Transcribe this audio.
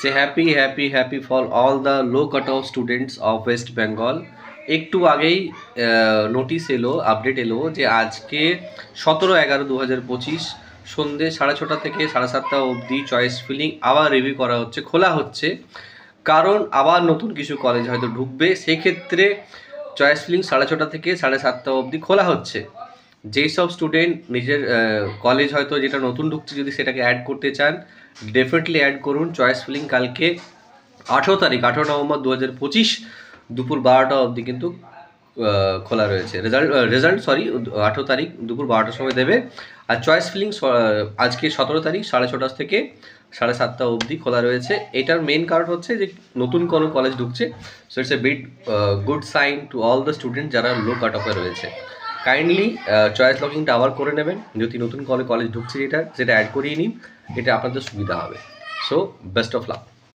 Say happy for all the low cutoff students of West Bengal. একটু আগেই notice এলো, update এলো যে আজকে 17/11/2025 সন্ধ্যে 6:30 থেকে 7:30 অবধি চয়েস ফিলিং আবার রিভিউ করা হচ্ছে, খোলা হচ্ছে। কারণ আবার নতুন কিছু কলেজ হয়তো ঢুকবে, সেক্ষেত্রে চয়েস ফিলিং 6:30 থেকে 7:30 অবধি খোলা হচ্ছে। যেই সব স্টুডেন্ট নিজের কলেজ হয়তো যেটা নতুন ঢুকছে যদি সেটাকে অ্যাড করতে চান, ডেফিনেটলি অ্যাড করুন। চয়েস ফিলিং কালকে 18 নভেম্বর 2025 দুপুর 12টা অবধি কিন্তু খোলা রয়েছে। রেজাল্ট 18 তারিখ দুপুর 12টার সময় দেবে। আর চয়েস ফিলিং আজকে 17 তারিখ 6:30 থেকে 7:30 অবধি খোলা রয়েছে। এটার মেন কারণ হচ্ছে যে নতুন কোনো কলেজ ঢুকছে, so it's a bit good sign to all the student যারা লো কাট অফে রয়েছে। কাইন্ডলি চয়েস লকিংটা আবার করে নেবেন, যদি নতুন কলেজ ঢুকছে সেটা অ্যাড করিয়ে নিন, এটা আপনাদের সুবিধা হবে। So best of luck.